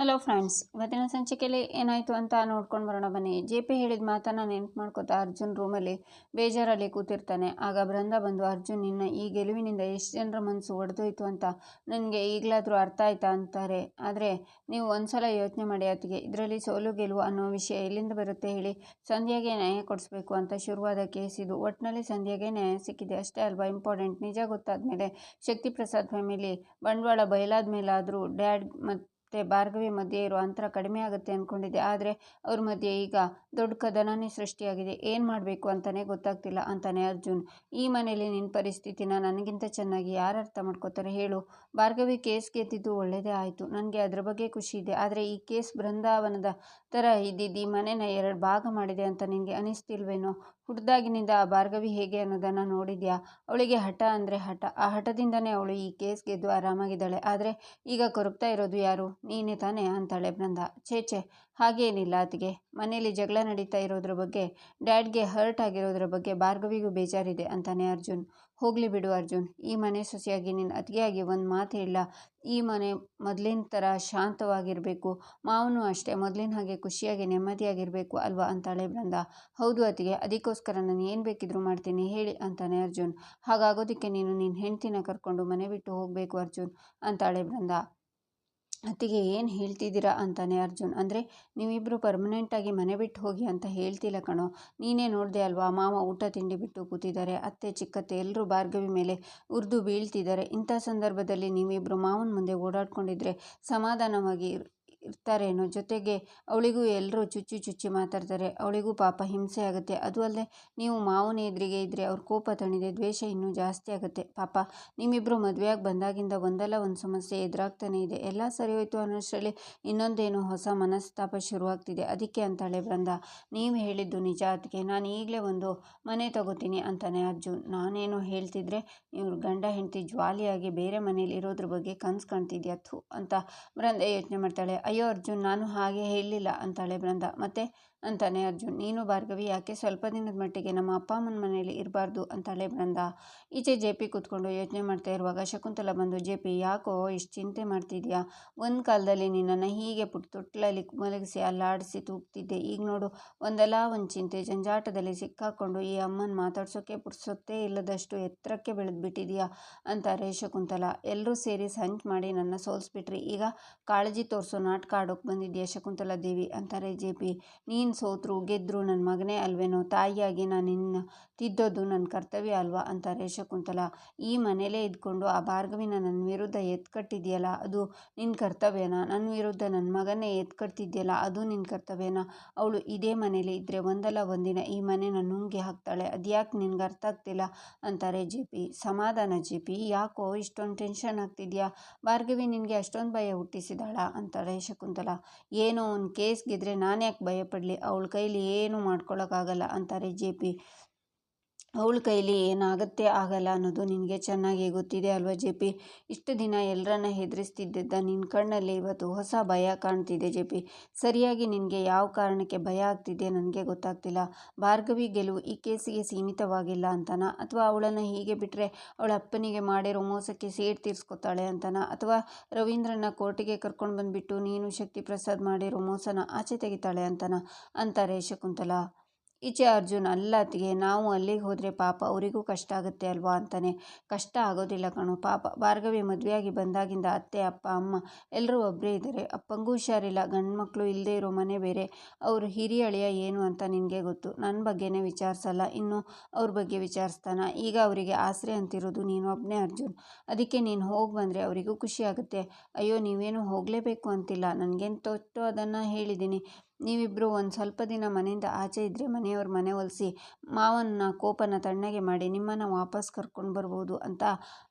Hello friends, ಇವತ್ತಿನ ಸಂಚಿಕೆಯಲ್ಲಿ ಏನಾಯಿತು ಅಂತ ನೋಡ್ಕೊಂಡು ಬರೋಣ ಬನ್ನಿ. ಜೆ.ಪಿ ಹೇಳಿದ ಮಾತನ್ನು ನೆನಪು ಮಾಡ್ಕೋತಾ ಅರ್ಜುನ್ ರೂಮಲ್ಲಿ ಬೇಜಾರಲ್ಲಿ ಕೂತಿರ್ತಾನೆ. ಆಗ ಬೃಂದ ಬಂದು, ಅರ್ಜುನ್ ನಿನ್ನ ಈ ಗೆಲುವಿನಿಂದ ಎಷ್ಟು ಜನರ ಮನಸ್ಸು ಒಡೆದೋಯ್ತು ಅಂತ ನನಗೆ ಈಗಲಾದರೂ ಅರ್ಥ ಆಯ್ತಾ ಅಂತಾರೆ. ಆದರೆ ನೀವು ಒಂದ್ಸಲ ಯೋಚನೆ ಮಾಡಿ ಅತ್ತಿಗೆ, ಇದರಲ್ಲಿ ಸೋಲು ಗೆಲುವು ಅನ್ನೋ ವಿಷಯ ಎಲ್ಲಿಂದ ಬರುತ್ತೆ ಹೇಳಿ? ಸಂಧ್ಯಾಗೆ ನ್ಯಾಯ ಕೊಡಿಸ್ಬೇಕು ಅಂತ ಶುರುವಾದ ಕೇಸ್ ಇದು. ಒಟ್ಟಿನಲ್ಲಿ ಸಂಧ್ಯಾಗೆ ನ್ಯಾಯ ಸಿಕ್ಕಿದೆ ಅಷ್ಟೇ ಅಲ್ವಾ ಇಂಪಾರ್ಟೆಂಟ್. ನಿಜ ಗೊತ್ತಾದ್ಮೇಲೆ ಶಕ್ತಿ ಪ್ರಸಾದ್ ಫ್ಯಾಮಿಲಿ ಬಂಡವಾಳ ಬಯಲಾದ ಮೇಲಾದರೂ ಡ್ಯಾಡ್ ಮತ್ತು ಭಾರ್ಗವಿ ಮಧ್ಯೆ ಇರೋ ಅಂತರ ಕಡಿಮೆ ಆಗುತ್ತೆ ಅಂದ್ಕೊಂಡಿದ್ದೆ. ಆದರೆ ಅವ್ರ ಮಧ್ಯೆ ಈಗ ದೊಡ್ಡ ಕದನನೇ ಸೃಷ್ಟಿಯಾಗಿದೆ. ಏನು ಮಾಡಬೇಕು ಅಂತಲೇ ಗೊತ್ತಾಗ್ತಿಲ್ಲ ಅಂತಾನೆ ಅರ್ಜುನ್. ಈ ಮನೇಲಿ ನಿನ್ನ ಪರಿಸ್ಥಿತಿನ ನನಗಿಂತ ಚೆನ್ನಾಗಿ ಯಾರು ಅರ್ಥ ಮಾಡ್ಕೋತಾರೆ ಹೇಳು? ಭಾರ್ಗವಿ ಕೇಸ್ ಗೆದ್ದಿದ್ದು ಒಳ್ಳೆಯದೇ ಆಯಿತು, ನನಗೆ ಅದ್ರ ಬಗ್ಗೆ ಖುಷಿ ಇದೆ. ಆದರೆ ಈ ಕೇಸ್ ಬೃಂದಾವನದ ಥರ ಇದ್ದಿದ್ದು ಈ ಮನೆನ ಎರಡು ಭಾಗ ಮಾಡಿದೆ ಅಂತ ನಿನಗೆ ಅನಿಸ್ತಿಲ್ವೇನೋ? ಹುಡ್ದಾಗಿನಿಂದ ಆ ಭಾರ್ಗವಿ ಹೇಗೆ ಅನ್ನೋದನ್ನು ನೋಡಿದ್ಯಾ? ಅವಳಿಗೆ ಹಠ ಅಂದರೆ ಹಠ. ಆ ಹಠದಿಂದನೇ ಅವಳು ಈ ಕೇಸ್ ಗೆದ್ದು ಆರಾಮಾಗಿದ್ದಾಳೆ. ಆದರೆ ಈಗ ಕೊರಗ್ತಾ ಇರೋದು ಯಾರು? ನೀನೇ ತಾನೇ ಅಂತಾಳೆ ಬೃಂದ. ಛೇ ಹಾಗೇನಿಲ್ಲ ಅತ್ತಿಗೆ. ಮನೇಲಿ ಜಗಳ ನಡೀತಾ ಇರೋದ್ರ ಬಗ್ಗೆ, ಡ್ಯಾಡ್ಗೆ ಹರ್ಟ್ ಆಗಿರೋದ್ರ ಬಗ್ಗೆ ಭಾರ್ಗವಿಗೂ ಬೇಜಾರಿದೆ ಅಂತಾನೆ ಅರ್ಜುನ್. ಹೋಗ್ಲಿ ಬಿಡು ಅರ್ಜುನ್, ಈ ಮನೆ ಸೊಸೆಯಾಗಿ ನಿನ್ನ ಅತ್ತಿಗೆಯಾಗಿ ಒಂದು ಮಾತು ಹೇಳ. ಈ ಮನೆ ಮೊದಲಿನ ಥರ ಶಾಂತವಾಗಿರಬೇಕು, ಮಾವನು ಅಷ್ಟೇ ಮೊದಲಿನ ಹಾಗೆ ಖುಷಿಯಾಗಿ ನೆಮ್ಮದಿಯಾಗಿರಬೇಕು ಅಲ್ವಾ ಅಂತಾಳೆ ಬೃಂದ. ಹೌದು ಅತ್ತಿಗೆ, ಅದಕ್ಕೋಸ್ಕರ ನಾನು ಏನು ಬೇಕಿದ್ರೂ ಮಾಡ್ತೀನಿ ಹೇಳಿ ಅಂತಾನೆ ಅರ್ಜುನ್. ಹಾಗಾಗೋದಕ್ಕೆ ನೀನು ನಿನ್ನ ಹೆಂಡ್ತಿನ ಕರ್ಕೊಂಡು ಮನೆ ಬಿಟ್ಟು ಹೋಗಬೇಕು ಅರ್ಜುನ್ ಅಂತಾಳೆ ಬೃಂದ. ಅತ್ತಿಗೆ ಏನು ಹೇಳ್ತಿದ್ದೀರಾ ಅಂತಾನೆ ಅರ್ಜುನ್. ಅಂದರೆ ನೀವಿಬ್ಬರು ಪರ್ಮನೆಂಟಾಗಿ ಮನೆ ಬಿಟ್ಟು ಹೋಗಿ ಅಂತ ಹೇಳ್ತಿಲ್ಲ ಕಣೋ. ನೀನೇ ನೋಡಿದೆ ಅಲ್ವಾ, ಮಾವ ಊಟ ತಿಂಡಿ ಬಿಟ್ಟು ಕೂತಿದ್ದಾರೆ, ಅತ್ತೆ ಚಿಕ್ಕತ್ತೆ ಎಲ್ಲರೂ ಭಾರ್ಗವಿ ಮೇಲೆ ಉರಿದು ಬೀಳ್ತಿದ್ದಾರೆ. ಇಂಥ ಸಂದರ್ಭದಲ್ಲಿ ನೀವಿಬ್ಬರು ಮಾವನ ಮುಂದೆ ಓಡಾಡ್ಕೊಂಡಿದ್ರೆ ಸಮಾಧಾನವಾಗಿ ಇರ್ತಾರೇನೋ? ಜೊತೆಗೆ ಅವಳಿಗೂ ಎಲ್ಲರೂ ಚುಚ್ಚಿ ಮಾತಾಡ್ತಾರೆ, ಅವಳಿಗೂ ಪಾಪ ಹಿಂಸೆ ಆಗುತ್ತೆ. ಅದು ಅಲ್ಲದೆ ನೀವು ಮಾವನ ಎದುರಿಗೆ ಇದ್ದರೆ ಅವ್ರ ಕೋಪ ತಣಿದೆ ದ್ವೇಷ ಇನ್ನೂ ಜಾಸ್ತಿ ಆಗುತ್ತೆ. ಪಾಪ ನಿಮ್ಮಿಬ್ಬರು ಮದುವೆಯಾಗಿ ಬಂದಾಗಿಂದ ಒಂದಲ್ಲ ಒಂದು ಸಮಸ್ಯೆ ಎದುರಾಗ್ತಾನೆ ಇದೆ. ಎಲ್ಲ ಸರಿ ಹೋಯ್ತು ಅನ್ನೋಷ್ಟರಲ್ಲಿ ಇನ್ನೊಂದೇನೋ ಹೊಸ ಮನಸ್ತಾಪ ಶುರುವಾಗ್ತಿದೆ. ಅದಕ್ಕೆ ಅಂತಾಳೆ ಬೃಂದ. ನೀವು ಹೇಳಿದ್ದು ನಿಜ ಅತ್ತಿಗೆ, ನಾನು ಈಗಲೇ ಒಂದು ಮನೆ ತಗೋತೀನಿ ಅಂತಾನೆ ಅರ್ಜುನ್. ನಾನೇನೋ ಹೇಳ್ತಿದ್ರೆ ಇವ್ರ ಗಂಡ ಹೆಂಡತಿ ಜಾಲಿಯಾಗಿ ಬೇರೆ ಮನೇಲಿ ಇರೋದ್ರ ಬಗ್ಗೆ ಕನಸು ಕಾಣ್ತಿದ್ಯಾ ಥೂ ಅಂತ ಬೃಂದ ಯೋಚನೆ ಮಾಡ್ತಾಳೆ. ಅಯ್ಯೋ ಅರ್ಜುನ್, ನಾನು ಹಾಗೆ ಹೇಳಲಿಲ್ಲ ಅಂತಾಳೆ ಬೃಂದ. ಮತ್ತೆ ಅಂತಾನೆ ಅರ್ಜುನ್. ನೀನು ಭಾರ್ಗವಿ ಯಾಕೆ ಸ್ವಲ್ಪ ದಿನದ ಮಟ್ಟಿಗೆ ನಮ್ಮ ಅಪ್ಪ ಅಮ್ಮನ ಮನೇಲಿ ಇರಬಾರ್ದು ಅಂತಾಳೆ ಬೃಂದ. ಈಚೆ ಜೆ.ಪಿ ಕೂತ್ಕೊಂಡು ಯೋಚನೆ ಮಾಡ್ತಾ ಇರುವಾಗ ಶಕುಂತಲ ಬಂದು, ಜೆ.ಪಿ ಯಾಕೋ ಇಷ್ಟು ಚಿಂತೆ ಮಾಡ್ತಿದ್ಯಾ? ಒಂದು ಕಾಲದಲ್ಲಿ ನಿನ್ನನ್ನು ಹೀಗೆ ಪುಟ್ಟ ತೊಟ್ಲಲ್ಲಿ ಮಲಗಿಸಿ ಅಲ್ಲಾಡಿಸಿ ತೂಗ್ತಿದ್ದೆ. ಈಗ ನೋಡು, ಒಂದಲ್ಲ ಒಂದು ಚಿಂತೆ ಜಂಜಾಟದಲ್ಲಿ ಸಿಕ್ಕಾಕೊಂಡು ಈ ಅಮ್ಮನ ಮಾತಾಡ್ಸೋಕ್ಕೆ ಪುರ್ಸೊತ್ತೇ ಇಲ್ಲದಷ್ಟು ಎತ್ತರಕ್ಕೆ ಬೆಳೆದ್ಬಿಟ್ಟಿದೆಯಾ ಅಂತಾರೆ ಶಕುಂತಲ. ಎಲ್ಲರೂ ಸೇರಿ ಸಂಚು ಮಾಡಿ ನನ್ನ ಸೋಲಿಸ್ಬಿಟ್ರಿ, ಈಗ ಕಾಳಜಿ ತೋರಿಸೋ ನಾಟಕ ಆಡೋಕೆ ಬಂದಿದ್ಯಾ ಶಕುಂತಲಾ ದೇವಿ ಅಂತಾರೆ ಜೆ.ಪಿ. ನೀನು ಸೋತ್ರು ಗೆದ್ದರು ನನ್ನ ಮಗನೇ ಅಲ್ವೇನೋ? ತಾಯಿಯಾಗಿ ನಾನು ನಿನ್ನ ತಿದ್ದೋದು ನನ್ನ ಕರ್ತವ್ಯ ಅಲ್ವಾ ಅಂತಾರೆ ಶಕುಂತಲ. ಈ ಮನೇಲೇ ಇದ್ಕೊಂಡು ಆ ಭಾರ್ಗವಿನ ನನ್ನ ವಿರುದ್ಧ ಎತ್ಕಟ್ಟಿದ್ಯಲ್ಲ, ಅದು ನಿನ್ನ ಕರ್ತವ್ಯನಾ? ನನ್ನ ವಿರುದ್ಧ ನನ್ನ ಮಗನ್ನೇ ಎತ್ಕಟ್ತಿದ್ಯಲ್ಲ, ಅದು ನಿನ್ನ ಕರ್ತವ್ಯನಾ? ಅವಳು ಇದೇ ಮನೇಲಿ ಇದ್ದರೆ ಒಂದಲ್ಲ ಒಂದಿನ ಈ ಮನೆನ ನುಂಗಿ ಹಾಕ್ತಾಳೆ. ಅದ್ಯಾಕೆ ನಿನ್ಗೆ ಅರ್ಥ ಆಗ್ತಿಲ್ಲ ಅಂತಾರೆ ಜೆ.ಪಿ. ಸಮಾಧಾನ ಜೆ.ಪಿ, ಯಾಕೋ ಇಷ್ಟೊಂದು ಟೆನ್ಷನ್ ಆಗ್ತಿದ್ಯಾ? ಭಾರ್ಗವಿ ನಿನಗೆ ಅಷ್ಟೊಂದು ಭಯ ಹುಟ್ಟಿಸಿದಾಳ ಅಂತಾಳೆ ಶಕುಂತಲ. ಏನೋ ಒಂದು ಕೇಸ್ ಗೆದ್ರೆ ನಾನು ಯಾಕೆ ಭಯಪಡಲಿ? ಅವಳ ಕೈಲಿ ಏನೂ ಮಾಡ್ಕೊಳಕ್ಕಾಗಲ್ಲ ಅಂತಾರೆ ಜೆ.ಪಿ. ಅವಳ ಕೈಲಿ ಏನಾಗತ್ತೆ ಆಗಲ್ಲ ಅನ್ನೋದು ನಿನಗೆ ಚೆನ್ನಾಗಿ ಗೊತ್ತಿದೆ ಅಲ್ವಾ ಜೆ.ಪಿ. ಇಷ್ಟು ದಿನ ಎಲ್ಲರನ್ನ ಹೆದರಿಸ್ತಿದ್ದ ನಿನ್ನ ಕಣ್ಣಲ್ಲಿ ಇವತ್ತು ಹೊಸ ಭಯ ಕಾಣ್ತಿದೆ ಜೆ.ಪಿ. ಸರಿಯಾಗಿ ನಿನಗೆ ಯಾವ ಕಾರಣಕ್ಕೆ ಭಯ ಆಗ್ತಿದೆ ನನಗೆ ಗೊತ್ತಾಗ್ತಿಲ್ಲ. ಭಾರ್ಗವಿ ಗೆಲುವು ಈ ಕೇಸಿಗೆ ಸೀಮಿತವಾಗಿಲ್ಲ ಅಂತನಾ? ಅಥವಾ ಅವಳನ್ನು ಹೀಗೆ ಬಿಟ್ಟರೆ ಅವಳ ಅಪ್ಪನಿಗೆ ಮಾಡಿರೋ ಮೋಸಕ್ಕೆ ಸೇಡು ತೀರಿಸ್ಕೊತಾಳೆ ಅಂತನಾ? ಅಥವಾ ರವೀಂದ್ರನ ಕೋರ್ಟಿಗೆ ಕರ್ಕೊಂಡು ಬಂದುಬಿಟ್ಟು ನೀನು ಶಕ್ತಿ ಪ್ರಸಾದ್ ಮಾಡಿರೋ ಮೋಸನ ಆಚೆ ತೆಗಿತಾಳೆ ಅಂತನಾ ಅಂತಾರೆ ಶಕುಂತಲ. ಈಚೆ ಅರ್ಜುನ್, ಅಲ್ಲ ಅತ್ತಿಗೆ, ನಾವು ಅಲ್ಲಿಗೆ ಹೋದರೆ ಪಾಪ ಅವರಿಗೂ ಕಷ್ಟ ಆಗುತ್ತೆ ಅಲ್ವಾ ಅಂತಾನೆ. ಕಷ್ಟ ಆಗೋದಿಲ್ಲ ಕಣೋ, ಪಾಪ ಭಾರ್ಗವಿ ಮದುವೆಯಾಗಿ ಬಂದಾಗಿಂದ ಅತ್ತೆ ಅಪ್ಪ ಅಮ್ಮ ಎಲ್ಲರೂ ಒಬ್ಬರೇ ಇದ್ದಾರೆ. ಅಪ್ಪಂಗೂ ಹುಷಾರಿಲ್ಲ, ಗಂಡು ಮಕ್ಕಳು ಇಲ್ಲದೆ ಇರೋ ಮನೆ ಬೇರೆ. ಅವರು ಹಿರಿಯ ಅಳಿಯ ಏನು ಅಂತ ನಿನಗೆ ಗೊತ್ತು. ನನ್ನ ಬಗ್ಗೆನೇ ವಿಚಾರಿಸಲ್ಲ, ಇನ್ನು ಅವ್ರ ಬಗ್ಗೆ ವಿಚಾರಿಸ್ತಾನ? ಈಗ ಅವರಿಗೆ ಆಸರೆ ಅಂತಿರೋದು ನೀನು ಒಬ್ಬನೇ ಅರ್ಜುನ್. ಅದಕ್ಕೆ ನೀನು ಹೋಗಿ ಬಂದರೆ ಅವರಿಗೂ ಖುಷಿ ಆಗುತ್ತೆ. ಅಯ್ಯೋ ನೀವೇನು ಹೋಗಲೇಬೇಕು ಅಂತಿಲ್ಲ, ನನಗೇನು ತೊಟ್ಟು ಅದನ್ನು ಹೇಳಿದ್ದೀನಿ. ನೀವಿಬ್ಬರು ಒಂದು ಸ್ವಲ್ಪ ದಿನ ಮನೆಯಿಂದ ಆಚೆ ಇದ್ದರೆ ಮನೆಯವ್ರ ಮನೆ ಒಲಿಸಿ ಮಾವನ ಕೋಪನ ತಣ್ಣಗೆ ಮಾಡಿ ನಿಮ್ಮನ್ನು ವಾಪಸ್ ಕರ್ಕೊಂಡು ಬರ್ಬೋದು ಅಂತ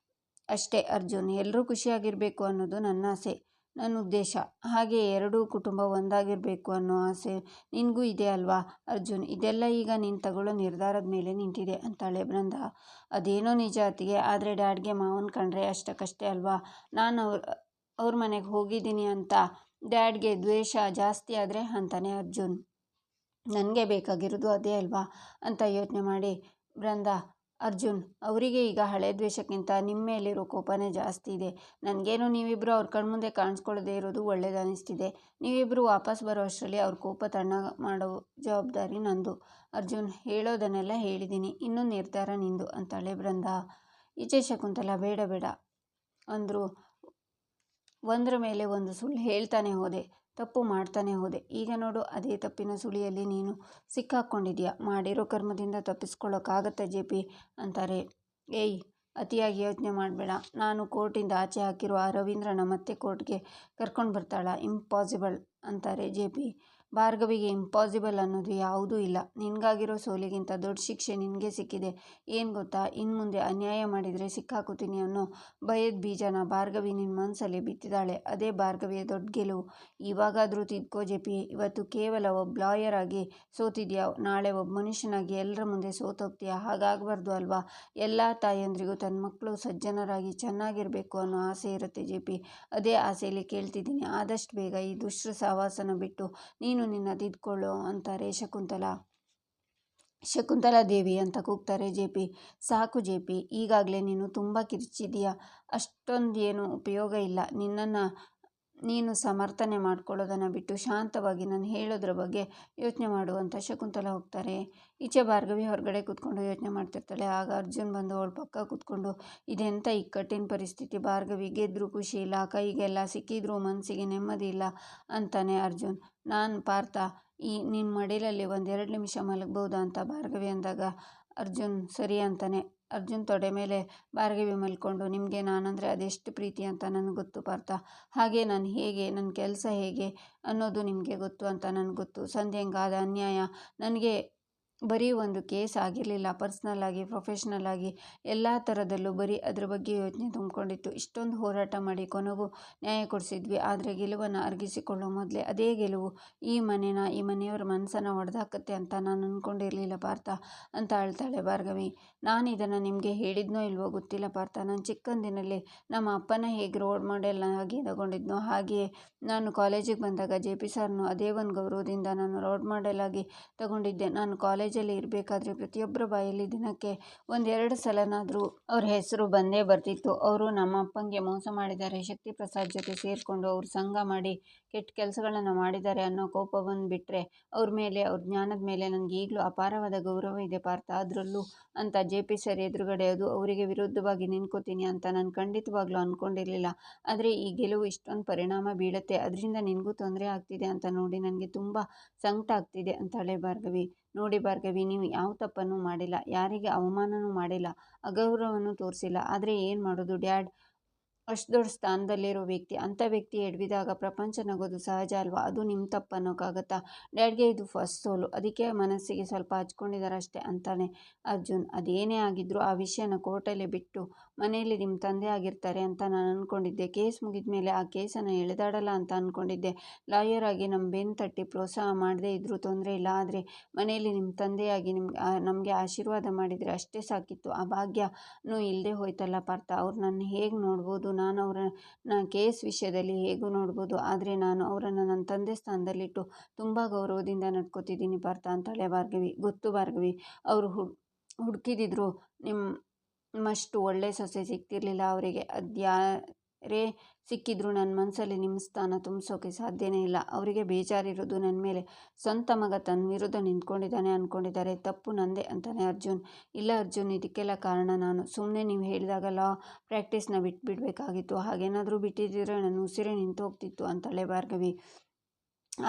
ಅಷ್ಟೇ ಅರ್ಜುನ್. ಎಲ್ಲರೂ ಖುಷಿಯಾಗಿರಬೇಕು ಅನ್ನೋದು ನನ್ನ ಆಸೆ, ನನ್ನ ಉದ್ದೇಶ. ಹಾಗೆ ಎರಡೂ ಕುಟುಂಬ ಒಂದಾಗಿರಬೇಕು ಅನ್ನೋ ಆಸೆ ನಿನಗೂ ಇದೆ ಅಲ್ವಾ ಅರ್ಜುನ್? ಇದೆಲ್ಲ ಈಗ ನೀನು ತಗೊಳ್ಳೋ ನಿರ್ಧಾರದ ಮೇಲೆ ನಿಂತಿದೆ ಅಂತಾಳೆ ಬೃಂದ. ಅದೇನೋ ನಿಜ ಅತ್ತಿಗೆ, ಆದರೆ ಡ್ಯಾಡ್ಗೆ ಮಾವನ ಕಂಡ್ರೆ ಅಷ್ಟಕ್ಕಷ್ಟೇ ಅಲ್ವಾ? ನಾನು ಅವ್ರ ಮನೆಗೆ ಹೋಗಿದ್ದೀನಿ ಅಂತ ಡ್ಯಾಡ್ಗೆ ದ್ವೇಷ ಜಾಸ್ತಿ ಆದರೆ ಅಂತಾನೆ ಅರ್ಜುನ್. ನನಗೆ ಬೇಕಾಗಿರೋದು ಅದೇ ಅಲ್ವಾ ಅಂತ ಯೋಚನೆ ಮಾಡಿ ಬೃಂದ ಅರ್ಜುನ್: ಅವರಿಗೆ ಈಗ ಹಳೆ ದ್ವೇಷಕ್ಕಿಂತ ನಿಮ್ಮ ಮೇಲಿರೋ ಕೋಪನೇ ಜಾಸ್ತಿ ಇದೆ. ನನಗೇನು ನೀವಿಬ್ಬರು ಅವ್ರ ಕಣ್ಮುಂದೆ ಕಾಣಿಸ್ಕೊಳ್ಳದೇ ಇರೋದು ಒಳ್ಳೇದನಿಸ್ತಿದೆ. ನೀವಿಬ್ಬರು ವಾಪಸ್ ಬರೋ ಅಷ್ಟರಲ್ಲಿ ಅವ್ರ ಕೋಪ ತಣ್ಣ ಮಾಡೋ ಜವಾಬ್ದಾರಿ ನಂದು. ಅರ್ಜುನ್: ಹೇಳೋದನ್ನೆಲ್ಲ ಹೇಳಿದ್ದೀನಿ, ಇನ್ನೂ ನಿರ್ಧಾರ ನಿಂದು ಅಂತಾಳೆ ಬೃಂದಾ. ಈಚೆ ಶಕುಂತಲ: ಬೇಡ ಬೇಡ ಅಂದ್ರು. ಒಂದ್ರ ಮೇಲೆ ಒಂದು ಸುಳ್ಳು ಹೇಳ್ತಾನೆ ಹೋದೆ, ತಪ್ಪು ಮಾಡ್ತಾನೆ ಹೋದೆ. ಈಗ ನೋಡು, ಅದೇ ತಪ್ಪಿನ ಸುಳಿಯಲ್ಲಿ ನೀನು ಸಿಕ್ಕಾಕ್ಕೊಂಡಿದ್ಯಾ. ಮಾಡಿರೋ ಕರ್ಮದಿಂದ ತಪ್ಪಿಸ್ಕೊಳ್ಳೋಕ್ಕಾಗತ್ತಾ ಜೆಪಿ ಅಂತಾರೆ. ಏಯ್, ಅತಿಯಾಗಿ ಯೋಚನೆ ಮಾಡಬೇಡ. ನಾನು ಕೋರ್ಟಿಂದ ಆಚೆ ಹಾಕಿರೋ ಆ ರವೀಂದ್ರನ ಮತ್ತೆ ಕೋರ್ಟ್ಗೆ ಕರ್ಕೊಂಡು ಬರ್ತಾಳಾ? ಇಂಪಾಸಿಬಲ್ ಅಂತಾರೆ ಜೆಪಿ. ಭಾರ್ಗವಿಗೆ ಇಂಪಾಸಿಬಲ್ ಅನ್ನೋದು ಯಾವುದೂ ಇಲ್ಲ. ನಿನಗಾಗಿರೋ ಸೋಲಿಗಿಂತ ದೊಡ್ಡ ಶಿಕ್ಷೆ ನಿನಗೆ ಸಿಕ್ಕಿದೆ. ಏನು ಗೊತ್ತಾ, ಇನ್ನು ಮುಂದೆ ಅನ್ಯಾಯ ಮಾಡಿದರೆ ಸಿಕ್ಕಾಕೋತೀನಿ ಅನ್ನೋ ಭಯದ ಬೀಜನ ಭಾರ್ಗವಿ ನಿನ್ನ ಮನಸ್ಸಲ್ಲಿ ಬಿತ್ತಿದ್ದಾಳೆ. ಅದೇ ಭಾರ್ಗವಿಯ ದೊಡ್ಡ ಗೆಲುವು. ಇವಾಗಾದರೂ ತಿದ್ಕೋ ಜೆಪಿ. ಇವತ್ತು ಕೇವಲ ಒಬ್ಬ ಲಾಯರ್ ಆಗಿ ಸೋತಿದ್ಯಾ, ನಾಳೆ ಒಬ್ಬ ಮನುಷ್ಯನಾಗಿ ಎಲ್ಲರ ಮುಂದೆ ಸೋತೋಗ್ತೀಯಾ. ಹಾಗಾಗಬಾರ್ದು ಅಲ್ವಾ? ಎಲ್ಲ ತಾಯಂದ್ರಿಗೂ ತನ್ನ ಮಕ್ಕಳು ಸಜ್ಜನರಾಗಿ ಚೆನ್ನಾಗಿರಬೇಕು ಅನ್ನೋ ಆಸೆ ಇರುತ್ತೆ ಜೆಪಿ. ಅದೇ ಆಸೆಯಲ್ಲಿ ಕೇಳ್ತಿದ್ದೀನಿ, ಆದಷ್ಟು ಬೇಗ ಈ ದುಷ್ಟರ ಸಹವಾಸನ ಬಿಟ್ಟು ನೀನು ನಿನ್ನ ತಿದ್ಕೊಳ್ಳೋ ಅಂತಾರೆ ಶಕುಂತಲಾದೇವಿ ಅಂತ ಕೂಗ್ತಾರೆ ಜೆಪಿ. ಸಾಕು ಜೆಪಿ, ಈಗಾಗಲೇ ನೀನು ತುಂಬ ಕಿರ್ಚಿದೀಯ. ಅಷ್ಟೊಂದೇನು ಉಪಯೋಗ ಇಲ್ಲ. ನಿನ್ನನ್ನು ನೀನು ಸಮರ್ಥನೆ ಮಾಡ್ಕೊಳ್ಳೋದನ್ನು ಬಿಟ್ಟು ಶಾಂತವಾಗಿ ನಾನು ಹೇಳೋದ್ರ ಬಗ್ಗೆ ಯೋಚನೆ ಮಾಡು ಅಂತ ಶಕುಂತಲ ಹೋಗ್ತಾರೆ. ಈಚೆ ಭಾರ್ಗವಿ ಹೊರಗಡೆ ಕೂತ್ಕೊಂಡು ಯೋಚನೆ ಮಾಡ್ತಿರ್ತಾಳೆ. ಆಗ ಅರ್ಜುನ್ ಬಂದು ಅವಳ ಪಕ್ಕ ಕೂತ್ಕೊಂಡು, ಇದೆಂಥ ಇಕ್ಕಟ್ಟಿನ ಪರಿಸ್ಥಿತಿ ಭಾರ್ಗವಿ. ಗೆದ್ರೂ ಖುಷಿ ಇಲ್ಲ, ಕೈಗೆಲ್ಲ ಸಿಕ್ಕಿದ್ರೂ ಮನಸ್ಸಿಗೆ ನೆಮ್ಮದಿ ಇಲ್ಲ ಅಂತಾನೆ ಅರ್ಜುನ್. ನಾನು ಪಾರ್ಥ, ನಿನ್ನ ಮಡಿಲಲ್ಲಿ 1-2 ನಿಮಿಷ ಮಲಗ್ಬೋದಾ ಅಂತ ಭಾರ್ಗವಿ ಅಂದಾಗ ಅರ್ಜುನ್ ಸರಿ ಅಂತಾನೆ. ಅರ್ಜುನ್ ತೊಡೆ ಮೇಲೆ ಭಾರ್ಗವಿ ಮಲ್ಕೊಂಡು, ನಿಮಗೆ ನಾನಂದರೆ ಅದೆಷ್ಟು ಪ್ರೀತಿ ಅಂತ ನನಗೆ ಗೊತ್ತು ಪಾರ್ಥ. ಹಾಗೆ ನಾನು ಹೇಗೆ, ನನ್ನ ಕೆಲಸ ಹೇಗೆ ಅನ್ನೋದು ನಿಮಗೆ ಗೊತ್ತು ಅಂತ ನನಗೆ ಗೊತ್ತು. ಸಂಧ್ಯಂಗಾದ ಅನ್ಯಾಯ ನನಗೆ ಬರೀ ಒಂದು ಕೇಸ್ ಆಗಿರಲಿಲ್ಲ, ಪರ್ಸ್ನಲ್ ಆಗಿ, ಪ್ರೊಫೆಷ್ನಲ್ ಆಗಿ ಎಲ್ಲ ಥರದಲ್ಲೂ ಬರೀ ಅದ್ರ ಬಗ್ಗೆ ಯೋಚನೆ ತುಂಬಿಕೊಂಡಿತ್ತು. ಇಷ್ಟೊಂದು ಹೋರಾಟ ಮಾಡಿ ಕೊನೆಗೂ ನ್ಯಾಯ ಕೊಡಿಸಿದ್ವಿ. ಆದರೆ ಗೆಲುವನ್ನು ಅರಗಿಸಿಕೊಳ್ಳೋ ಮೊದಲೇ ಅದೇ ಗೆಲುವು ಈ ಮನೆಯವರ ಮನಸ್ಸನ್ನು ಒಡೆದಾಕತ್ತೆ ಅಂತ ನಾನು ಅಂದ್ಕೊಂಡಿರಲಿಲ್ಲ ಪಾರ್ಥ ಅಂತ ಅಳ್ತಾಳೆ ಭಾರ್ಗವಿ. ನಾನು ಇದನ್ನು ನಿಮಗೆ ಹೇಳಿದ್ನೋ ಇಲ್ವೋ ಗೊತ್ತಿಲ್ಲ ಪಾರ್ಥ. ನಾನು ಚಿಕ್ಕಂದಿನಲ್ಲಿ ನಮ್ಮ ಅಪ್ಪನ ಹೇಗೆ ರೋಡ್ ಮಾಡೆಲ್ ಆಗಿ ತಗೊಂಡಿದ್ನೋ ಹಾಗೆಯೇ ನಾನು ಕಾಲೇಜಿಗೆ ಬಂದಾಗ ಜೆಪಿ ಸರ್ನು ಅದೇ ಒಂದು ಗೌರವದಿಂದ ನಾನು ರೋಡ್ ಮಾಡೆಲ್ ಆಗಿ ತಗೊಂಡಿದ್ದೆ. ನಾನು ಕಾಲೇಜಲ್ಲಿ ಇರಬೇಕಾದ್ರೆ ಪ್ರತಿಯೊಬ್ಬರ ಬಾಯಲ್ಲಿ ದಿನಕ್ಕೆ 1-2 ಸಲನಾದರೂ ಅವ್ರ ಹೆಸರು ಬಂದೇ ಬರ್ತಿತ್ತು. ಅವರು ನಮ್ಮ ಅಪ್ಪಂಗೆ ಮೋಸ ಮಾಡಿದ್ದಾರೆ, ಶಕ್ತಿ ಪ್ರಸಾದ್ ಜೊತೆ ಸೇರಿಕೊಂಡು ಅವ್ರ ಸಂಘ ಮಾಡಿ ಕೆಟ್ಟ ಕೆಲಸಗಳನ್ನು ಮಾಡಿದ್ದಾರೆ ಅನ್ನೋ ಕೋಪ ಬಂದುಬಿಟ್ರೆ ಅವ್ರ ಮೇಲೆ, ಅವ್ರ ಜ್ಞಾನದ ಮೇಲೆ ನನಗೆ ಈಗಲೂ ಅಪಾರವಾದ ಗೌರವ ಇದೆ ಪಾರ್ಥ. ಅದರಲ್ಲೂ ಅಂತ ಜೆಪಿ ಸರ್ ಎದುರುಗಡೆ ಅದು ಅವರಿಗೆ ವಿರುದ್ಧವಾಗಿ ನಿಂತ್ಕೋತೀನಿ ಅಂತ ನಾನು ಖಂಡಿತವಾಗ್ಲೂ ಅಂದ್ಕೊಂಡಿರಲಿಲ್ಲ. ಆದರೆ ಈ ಗೆಲುವು ಇಷ್ಟೊಂದು ಪರಿಣಾಮ ಬೀಳುತ್ತೆ, ಅದರಿಂದ ನಿನಗೂ ತೊಂದರೆ ಆಗ್ತಿದೆ ಅಂತ ನೋಡಿ ನನಗೆ ತುಂಬ ಸಂಕಟ ಆಗ್ತಿದೆ ಅಂತಾಳೆ ಭಾರ್ಗವಿ. ನೋಡಿ ಭಾರ್ಗವಿ, ನೀವು ಯಾವ ತಪ್ಪನ್ನು ಮಾಡಿಲ್ಲ, ಯಾರಿಗೆ ಅವಮಾನನೂ ಮಾಡಿಲ್ಲ, ಅಗೌರವವನ್ನು ತೋರಿಸಿಲ್ಲ. ಆದರೆ ಏನು ಮಾಡೋದು, ಡ್ಯಾಡ್ ಅಷ್ಟು ದೊಡ್ಡ ಸ್ಥಾನದಲ್ಲಿರೋ ವ್ಯಕ್ತಿ, ಅಂಥ ವ್ಯಕ್ತಿ ಎಡವಿದಾಗ ಪ್ರಪಂಚ ನಗೋದು ಸಹಜ ಅಲ್ವಾ? ಅದು ನಿಮ್ಮ ತಪ್ಪು ಅನ್ನೋಕ್ಕಾಗತ್ತಾ? ಡ್ಯಾಡ್ಗೆ ಇದು ಫಸ್ಟ್ ಸೋಲು, ಅದಕ್ಕೆ ಮನಸ್ಸಿಗೆ ಸ್ವಲ್ಪ ಹಚ್ಕೊಂಡಿದ್ದಾರೆ ಅಷ್ಟೇ ಅಂತಾನೆ ಅರ್ಜುನ್. ಅದೇನೇ ಆಗಿದ್ರೂ ಆ ವಿಷಯನ ಕೋರ್ಟಲ್ಲಿ ಬಿಟ್ಟು ಮನೆಯಲ್ಲಿ ನಿಮ್ಮ ತಂದೆ ಆಗಿರ್ತಾರೆ ಅಂತ ನಾನು ಅಂದ್ಕೊಂಡಿದ್ದೆ. ಕೇಸ್ ಮುಗಿದ ಮೇಲೆ ಆ ಕೇಸನ್ನು ಎಳೆದಾಡಲ್ಲ ಅಂತ ಅಂದ್ಕೊಂಡಿದ್ದೆ. ಲಾಯರ್ ಆಗಿ ನಮ್ಮ ಬೆನ್ನು ತಟ್ಟಿ ಪ್ರೋತ್ಸಾಹ ಮಾಡದೇ ಇದ್ರೂ ತೊಂದರೆ ಇಲ್ಲ, ಆದರೆ ಮನೆಯಲ್ಲಿ ನಿಮ್ಮ ತಂದೆಯಾಗಿ ನಮಗೆ ಆಶೀರ್ವಾದ ಮಾಡಿದರೆ ಅಷ್ಟೇ ಸಾಕಿತ್ತು. ಆ ಭಾಗ್ಯನೂ ಇಲ್ಲದೆ ಹೋಯ್ತಲ್ಲ ಪಾರ್ಥ. ಅವ್ರು ನನ್ನ ಹೇಗೆ ನೋಡ್ಬೋದು, ನಾನು ಅವರನ್ನು ಕೇಸ್ ವಿಷಯದಲ್ಲಿ ಹೇಗೂ ನೋಡ್ಬೋದು, ಆದರೆ ನಾನು ಅವರನ್ನು ನನ್ನ ತಂದೆ ಸ್ಥಾನದಲ್ಲಿಟ್ಟು ತುಂಬ ಗೌರವದಿಂದ ನಡ್ಕೋತಿದ್ದೀನಿ ಪಾರ್ಥ ಅಂತಾಳೆ ಭಾರ್ಗವಿ. ಗೊತ್ತು ಭಾರ್ಗವಿ, ಅವರು ಹುಡುಕಿದಿದ್ರು ನಿಮ್ಮಷ್ಟು ಒಳ್ಳೆ ಸೊಸೆ ಸಿಗ್ತಿರ್ಲಿಲ್ಲ ಅವರಿಗೆ. ಅದ್ಯಾರೇ ಸಿಕ್ಕಿದ್ರು ನನ್ನ ಮನಸ್ಸಲ್ಲಿ ನಿಮ್ಮ ಸ್ಥಾನ ತುಂಬಿಸೋಕೆ ಸಾಧ್ಯನೇ ಇಲ್ಲ. ಅವರಿಗೆ ಬೇಜಾರಿರೋದು ನನ್ನ ಮೇಲೆ. ಸ್ವಂತ ಮಗ ತನ್ನ ವಿರುದ್ಧ ನಿಂತ್ಕೊಂಡಿದ್ದಾನೆ ಅಂದ್ಕೊಂಡಿದ್ದಾರೆ. ತಪ್ಪು ನಂದೇ ಅಂತಾನೆ ಅರ್ಜುನ್. ಇಲ್ಲ ಅರ್ಜುನ್, ಇದಕ್ಕೆಲ್ಲ ಕಾರಣ ನಾನು. ಸುಮ್ಮನೆ ನೀವು ಹೇಳಿದಾಗ ಲಾ ಪ್ರಾಕ್ಟೀಸ್ನ ಬಿಟ್ಬಿಡ್ಬೇಕಾಗಿತ್ತು. ಹಾಗೇನಾದರೂ ಬಿಟ್ಟಿದ್ದರೆ ನನ್ನ ಉಸಿರೇ ನಿಂತು ಹೋಗ್ತಿತ್ತು ಅಂತಾಳೆ ಭಾರ್ಗವಿ.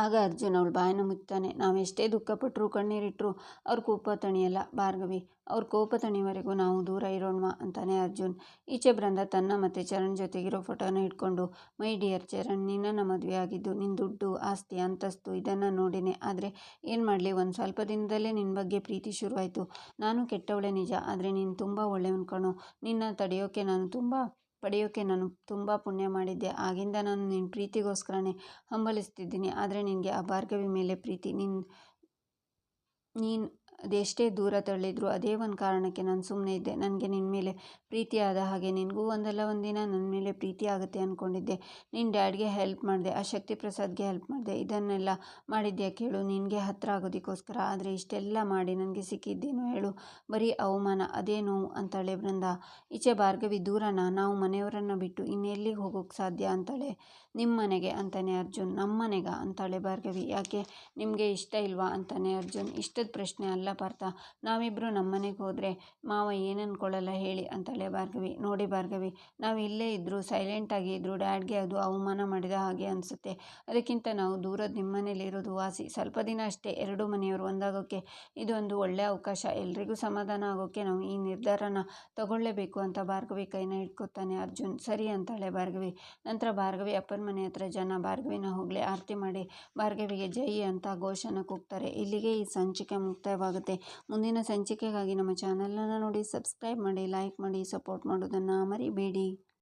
ಆಗ ಅರ್ಜುನ್ ಅವಳು ಬಾಯನ್ನು ಮುಚ್ತಾನೆ. ನಾವೆಷ್ಟೇ ದುಃಖಪಟ್ಟರು, ಕಣ್ಣೀರಿಟ್ಟರು ಅವ್ರ ಕೋಪ ತಣಿಯಲ್ಲ ಭಾರ್ಗವಿ. ಅವ್ರ ಕೋಪ ತಣಿಯವರೆಗೂ ನಾವು ದೂರ ಇರೋಣವಾ ಅಂತಾನೆ ಅರ್ಜುನ್. ಈಚೆ ಬೃಂದ ತನ್ನ ಮತ್ತು ಚರಣ್ ಜೊತೆಗಿರೋ ಫೋಟೋನ ಇಟ್ಕೊಂಡು, ಮೈ ಡಿಯರ್ ಚರಣ್, ನಿನ್ನನ್ನು ಮದುವೆ ಆಗಿದ್ದು ನಿನ್ನ ದುಡ್ಡು, ಆಸ್ತಿ, ಅಂತಸ್ತು ಇದನ್ನು ನೋಡಿನೇ. ಆದರೆ ಏನು ಮಾಡಲಿ, ಒಂದು ಸ್ವಲ್ಪ ದಿನದಲ್ಲೇ ನಿನ್ನ ಬಗ್ಗೆ ಪ್ರೀತಿ ಶುರುವಾಯಿತು. ನಾನು ಕೆಟ್ಟವಳೆ ನಿಜ, ಆದರೆ ನೀನು ತುಂಬ ಒಳ್ಳೆಯವನು ಕಣೋ. ನಿನ್ನ ಪಡೆಯೋಕೆ ನಾನು ತುಂಬ ಪುಣ್ಯ ಮಾಡಿದ್ದೆ. ಆಗಿಂದ ನಾನು ನಿನ್ನ ಪ್ರೀತಿಗೋಸ್ಕರನೇ ಹಂಬಲಿಸ್ತಿದ್ದೀನಿ. ಆದರೆ ನಿನಗೆ ಆ ಭಾರ್ಗವಿ ಮೇಲೆ ಪ್ರೀತಿ. ನೀನು ಅದೆಷ್ಟೇ ದೂರ ತಳ್ಳಿದ್ರು ಅದೇ ಒಂದು ಕಾರಣಕ್ಕೆ ನಾನು ಸುಮ್ಮನೆ ಇದ್ದೆ. ನನಗೆ ನಿನ್ನ ಮೇಲೆ ಪ್ರೀತಿ ಆದ ಹಾಗೆ ನಿನಗೂ ಒಂದಲ್ಲ ಒಂದಿನ ನನ್ನ ಮೇಲೆ ಪ್ರೀತಿ ಆಗುತ್ತೆ ಅಂದ್ಕೊಂಡಿದ್ದೆ. ನಿನ್ನ ಡ್ಯಾಡ್ಗೆ ಹೆಲ್ಪ್ ಮಾಡಿದೆ, ಆ ಶಕ್ತಿ ಪ್ರಸಾದ್ಗೆ ಹೆಲ್ಪ್ ಮಾಡಿದೆ, ಇದನ್ನೆಲ್ಲ ಮಾಡಿದ್ಯಾ ಕೇಳು ನಿನಗೆ ಹತ್ತಿರ ಆಗೋದಕ್ಕೋಸ್ಕರ. ಆದರೆ ಇಷ್ಟೆಲ್ಲ ಮಾಡಿ ನನಗೆ ಸಿಕ್ಕಿದ್ದೇನು ಹೇಳು, ಬರೀ ಅವಮಾನ, ಅದೇ ನೋವು ಅಂತಾಳೆ ಬೃಂದ. ಈಚೆ ಭಾರ್ಗವಿ ದೂರನ, ನಾವು ಮನೆಯವರನ್ನು ಬಿಟ್ಟು ಇನ್ನೆಲ್ಲಿಗೆ ಹೋಗೋಕ್ಕೆ ಸಾಧ್ಯ ಅಂತಾಳೆ. ನಿಮ್ಮ ಮನೆಗೆ ಅಂತಾನೆ ಅರ್ಜುನ್. ನಮ್ಮ ಮನೆಗ ಅಂತಾಳೆ ಭಾರ್ಗವಿ. ಯಾಕೆ ನಿಮಗೆ ಇಷ್ಟ ಇಲ್ವಾ ಅಂತಾನೆ ಅರ್ಜುನ್. ಇಷ್ಟದ ಪ್ರಶ್ನೆ ಅಲ್ಲ ಪಾರ್ಥ, ನಾವಿಬ್ಬರು ನಮ್ಮ ಮನೆಗೆ ಹೋದರೆ ಮಾವ ಏನು ಅಂದ್ಕೊಳ್ಳಲ್ಲ ಹೇಳಿ ಅಂತಾಳೆ ಭಾರ್ಗವಿ. ನೋಡಿ ಭಾರ್ಗವಿ, ನಾವು ಇಲ್ಲೇ ಇದ್ದರೂ ಸೈಲೆಂಟಾಗಿ ಇದ್ದರೂ ಡ್ಯಾಡ್ಗೆ ಅದು ಅವಮಾನ ಮಾಡಿದ ಹಾಗೆ ಅನಿಸುತ್ತೆ. ಅದಕ್ಕಿಂತ ನಾವು ದೂರದ ನಿಮ್ಮ ಮನೇಲಿ ಇರೋದು ವಾಸಿ. ಸ್ವಲ್ಪ ದಿನ ಅಷ್ಟೇ, ಎರಡೂ ಮನೆಯವರು ಒಂದಾಗೋಕ್ಕೆ ಇದೊಂದು ಒಳ್ಳೆಯ ಅವಕಾಶ. ಎಲ್ರಿಗೂ ಸಮಾಧಾನ ಆಗೋಕ್ಕೆ ನಾವು ಈ ನಿರ್ಧಾರನ ತಗೊಳ್ಳೇಬೇಕು ಅಂತ ಭಾರ್ಗವಿ ಕೈನ ಹಿಡ್ಕೊತಾನೆ ಅರ್ಜುನ್. ಸರಿ ಅಂತಾಳೆ ಭಾರ್ಗವಿ. ನಂತರ ಭಾರ್ಗವಿ ಅಪ್ಪನ ಮನೆ ಹತ್ರ ಜನ ಭಾರ್ಗವಿನ ಹೋಗಲೇ ಆರತಿ ಮಾಡಿ ಭಾರ್ಗವಿಗೆ ಜೈ ಅಂತ ಘೋಷನ ಕೂಗ್ತಾರೆ. ಇಲ್ಲಿಗೆ ಈ ಸಂಚಿಕೆ ಮುಕ್ತಾಯವಾಗುತ್ತೆ. ಮುಂದಿನ ಸಂಚಿಕೆಗಾಗಿ ನಮ್ಮ ಚಾನಲನ್ನು ನೋಡಿ, ಸಬ್ಸ್ಕ್ರೈಬ್ ಮಾಡಿ, ಲೈಕ್ ಮಾಡಿ, ಸಪೋರ್ಟ್ ಮಾಡೋದನ್ನು ಮರಿಬೇಡಿ.